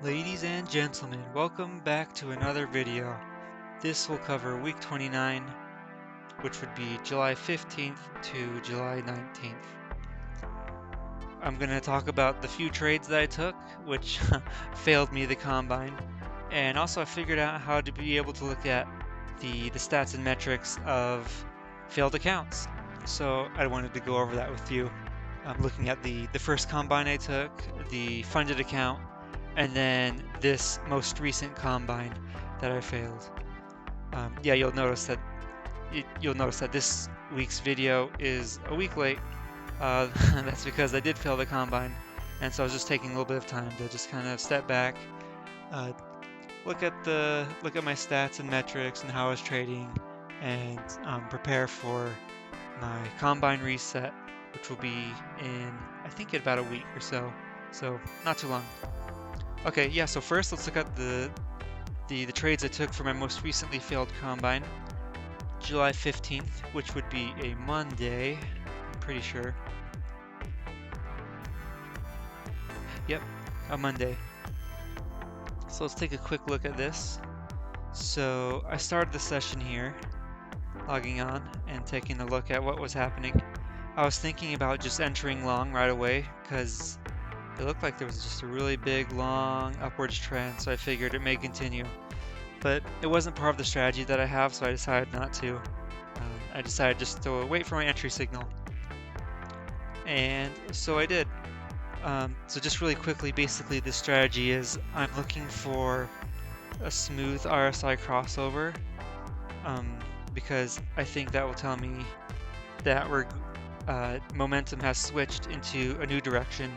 Ladies and gentlemen, welcome back to another video. This will cover week 29, which would be July 15th to July 19th. I'm going to talk about the few trades that I took, which failed me the combine, and also I figured out how to be able to look at the stats and metrics of failed accounts. So I wanted to go over that with you. I'm looking at the first combine I took, the funded account, and then this most recent combine that I failed. Yeah, you'll notice that this week's video is a week late. That's because I did fail the combine, and so I was just taking a little bit of time to just kind of step back, uh, look at my stats and metrics and how I was trading, and prepare for my combine reset, which will be in I think in about a week or so. So not too long. Okay, yeah, so first let's look at the trades I took for my most recently failed combine. July 15th, which would be a Monday, I'm pretty sure. Yep, a Monday. So let's take a quick look at this. So I started the session here, logging on and taking a look at what was happening. I was thinking about just entering long right away because it looked like there was just a really big, long upwards trend, so I figured it may continue. But it wasn't part of the strategy that I have, so I decided not to. I decided just to wait for my entry signal. And so I did. So just really quickly, basically the strategy is I'm looking for a smooth RSI crossover because I think that will tell me that momentum has switched into a new direction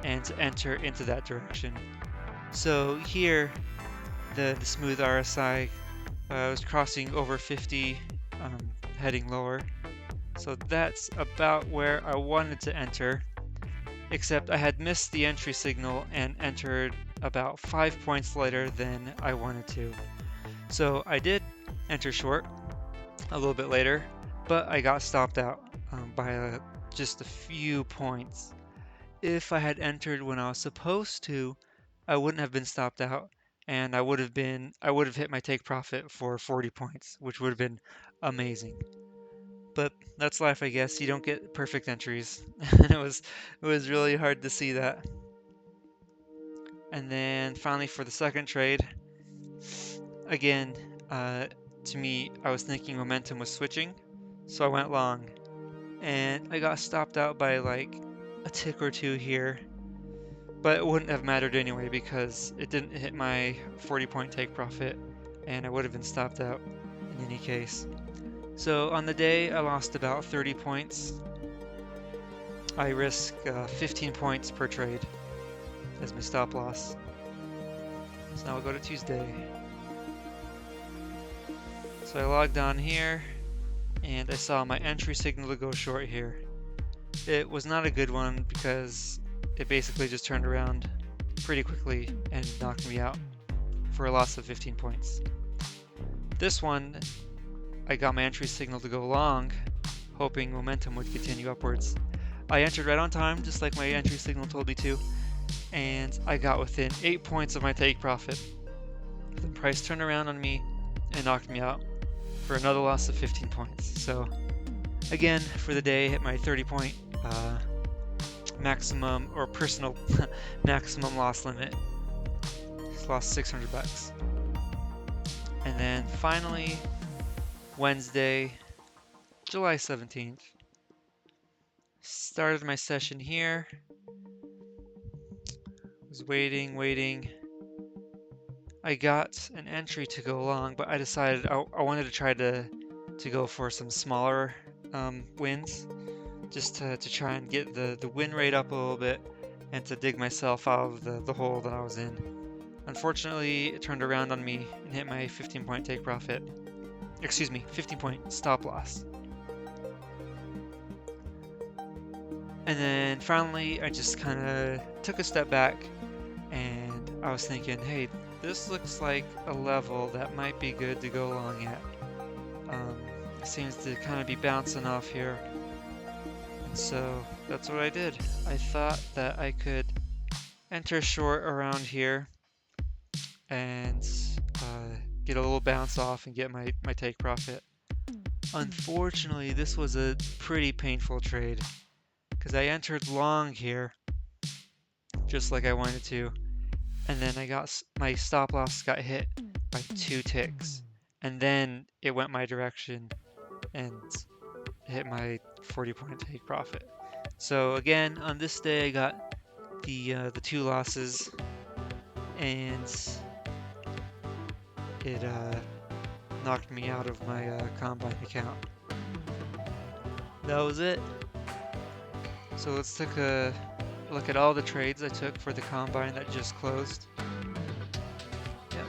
and to enter into that direction. So here, the smooth RSI was crossing over 50, heading lower. So that's about where I wanted to enter, except I had missed the entry signal and entered about 5 points later than I wanted to. So I did enter short a little bit later, but I got stopped out by just a few points. If I had entered when I was supposed to, I wouldn't have been stopped out, and I would have hit my take profit for 40 points, which would have been amazing. But that's life, I guess. You don't get perfect entries, and it was really hard to see that. And then finally for the second trade, again, to me, I was thinking momentum was switching, so I went long, and I got stopped out by like a tick or two here, but it wouldn't have mattered anyway because it didn't hit my 40-point take profit, and I would have been stopped out in any case. So on the day, I lost about 30 points. I risk 15 points per trade as my stop loss. So now we'll go to Tuesday. So I logged on here, and I saw my entry signal to go short here. It was not a good one because it basically just turned around pretty quickly and knocked me out for a loss of 15 points. This one, I got my entry signal to go long, hoping momentum would continue upwards. I entered right on time, just like my entry signal told me to, and I got within 8 points of my take profit. The price turned around on me and knocked me out for another loss of 15 points. So again, for the day, hit my 30-point maximum or personal maximum loss limit. Just lost 600 bucks. And then finally, Wednesday, July 17th. Started my session here. Was waiting. I got an entry to go long, but I decided I wanted to try to go for some smaller wins, just to try and get the win rate up a little bit and to dig myself out of the hole that I was in. Unfortunately, it turned around on me and hit my 15-point take profit. Excuse me, 15-point stop loss. And then finally, I just kind of took a step back and I was thinking, hey, this looks like a level that might be good to go long at. It seems to kind of be bouncing off here. And so that's what I did. I thought that I could enter short around here and get a little bounce off and get my take profit. Unfortunately, this was a pretty painful trade because I entered long here just like I wanted to, and then my stop loss got hit by 2 ticks, and then it went my direction and hit my 40-point take profit. So again, on this day I got the 2 losses, and it knocked me out of my combine account. That was it. So let's take a look at all the trades I took for the combine that just closed. Yep,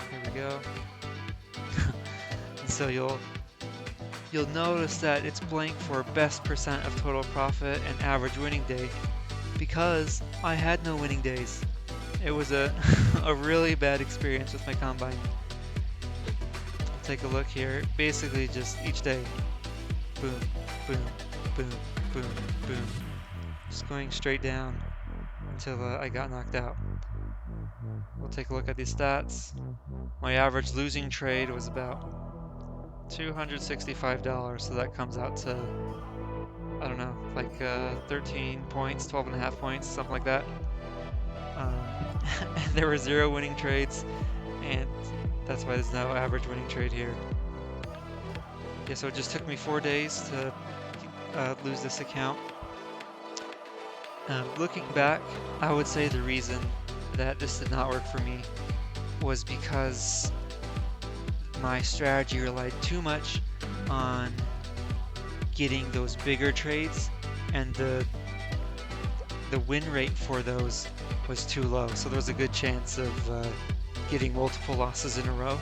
here we go. And so you'll notice that it's blank for best percent of total profit and average winning day because I had no winning days. It was a really bad experience with my combine. I'll take a look here. Basically just each day, boom, boom, boom, boom, boom. Just going straight down until I got knocked out. We'll take a look at these stats. My average losing trade was about $265, so that comes out to, I don't know, like 13 points, 12.5 points, something like that. There were 0 winning trades, and that's why there's no average winning trade here. Yeah, so it just took me 4 days to lose this account. Looking back, I would say the reason that this did not work for me was because my strategy relied too much on getting those bigger trades, and the win rate for those was too low. So there was a good chance of getting multiple losses in a row,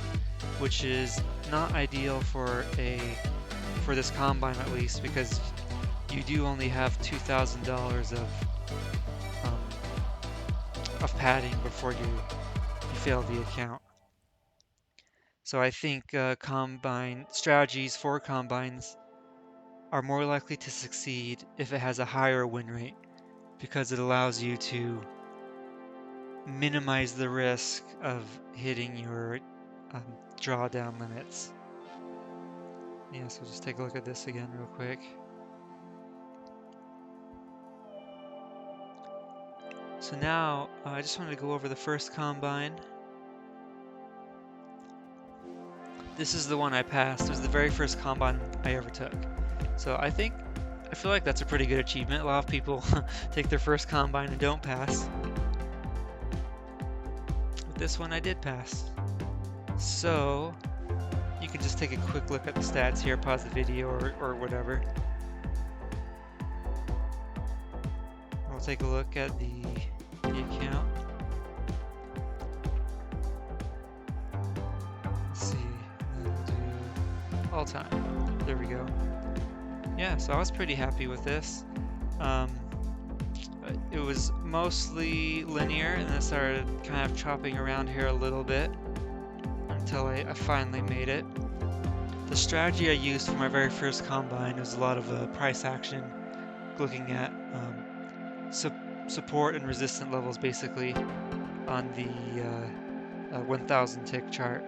which is not ideal for this combine, at least, because you do only have $2,000 of padding before you fail the account. So I think combine strategies for combines are more likely to succeed if it has a higher win rate, because it allows you to minimize the risk of hitting your drawdown limits. Yeah, so just take a look at this again real quick. So now I just wanted to go over the first combine. This is the one I passed. It was the very first combine I ever took. So I feel like that's a pretty good achievement. A lot of people take their first combine and don't pass. With this one I did pass. So you can just take a quick look at the stats here, pause the video or whatever. We'll take a look at the account. Let's see, and then we'll do all time. There we go. Yeah, so I was pretty happy with this. It was mostly linear, and then I started kind of chopping around here a little bit until I finally made it. The strategy I used for my very first combine was a lot of price action, looking at support and resistance levels basically on the 1000 tick chart.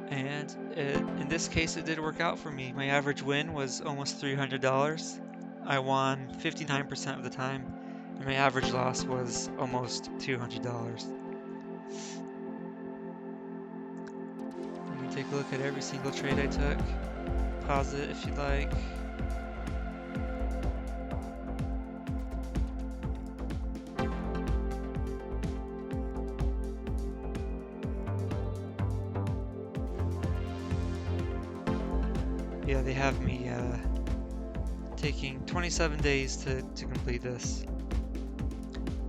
And in this case it did work out for me. My average win was almost $300. I won 59% of the time, and my average loss was almost $200. You can take a look at every single trade I took. Pause it if you'd like. Yeah, they have me taking 27 days to complete this.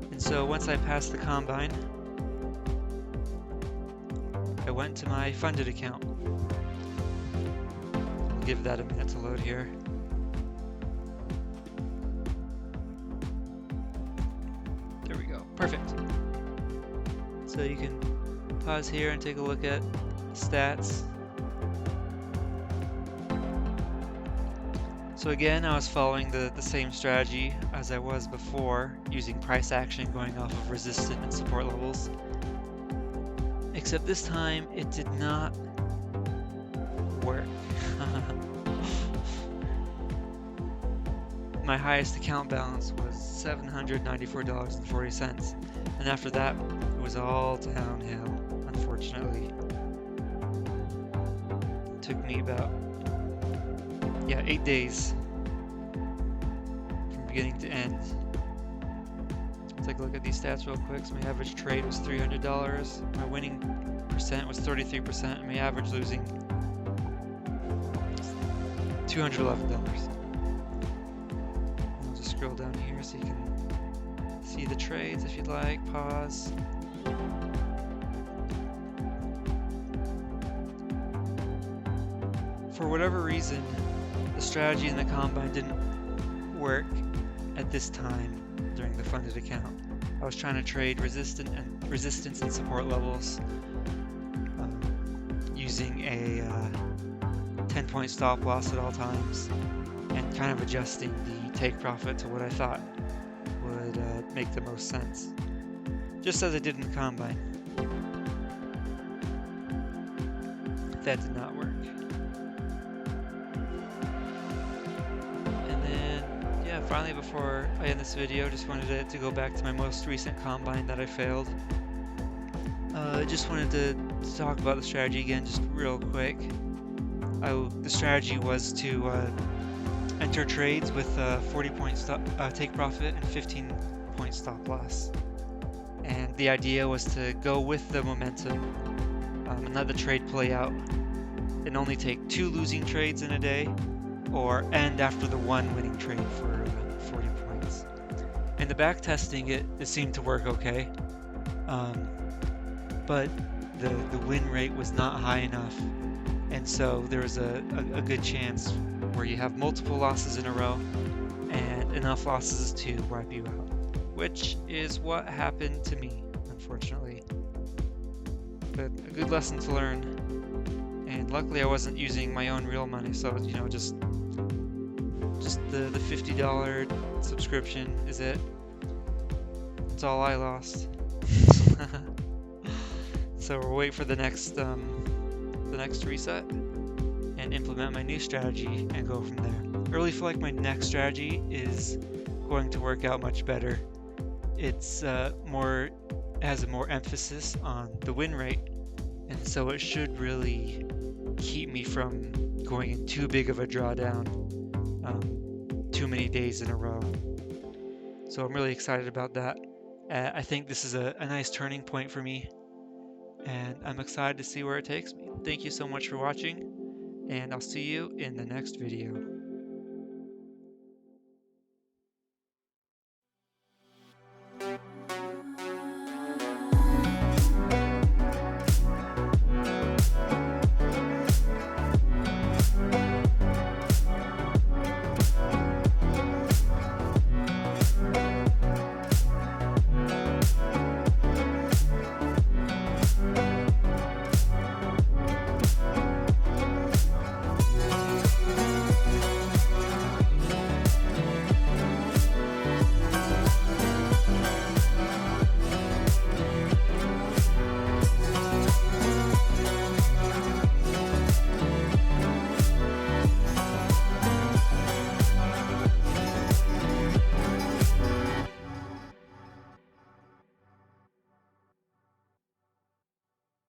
And so once I passed the combine, I went to my funded account. I'll give that a minute to load here. There we go. Perfect. So you can pause here and take a look at stats. So again, I was following the same strategy as I was before, using price action going off of resistance and support levels. Except this time, it did not work. My highest account balance was $794.40, and after that, it was all downhill, unfortunately. It took me about, 8 days from beginning to end. Let's take a look at these stats real quick. So my average trade was $300, my winning percent was 33%, and my average losing $211. I'll just scroll down here so you can see the trades if you'd like. Pause. For whatever reason, the strategy in the combine didn't work at this time during the funded account. I was trying to trade resistance and support levels using a 10-point stop loss at all times and kind of adjusting the take profit to what I thought would make the most sense, just as I did in the combine. That did not work. Finally, before I end this video, just wanted to go back to my most recent combine that I failed. I just wanted to talk about the strategy again, just real quick. The strategy was to enter trades with 40-point take profit and 15-point stop loss. And the idea was to go with the momentum and let the trade play out, and only take 2 losing trades in a day, or end after the 1 winning trade for 40 points. In the back testing, it seemed to work okay, but the win rate was not high enough, and so there was a good chance where you have multiple losses in a row and enough losses to wipe you out, which is what happened to me, unfortunately. But a good lesson to learn, and luckily I wasn't using my own real money, so just the $50 subscription is it. That's all I lost. So we'll wait for the next reset and implement my new strategy and go from there. I really feel like my next strategy is going to work out much better. It's has a more emphasis on the win rate, and so it should really keep me from going in too big of a drawdown too many days in a row. So I'm really excited about that. I think this is a nice turning point for me, and I'm excited to see where it takes me. Thank you so much for watching, and I'll see you in the next video.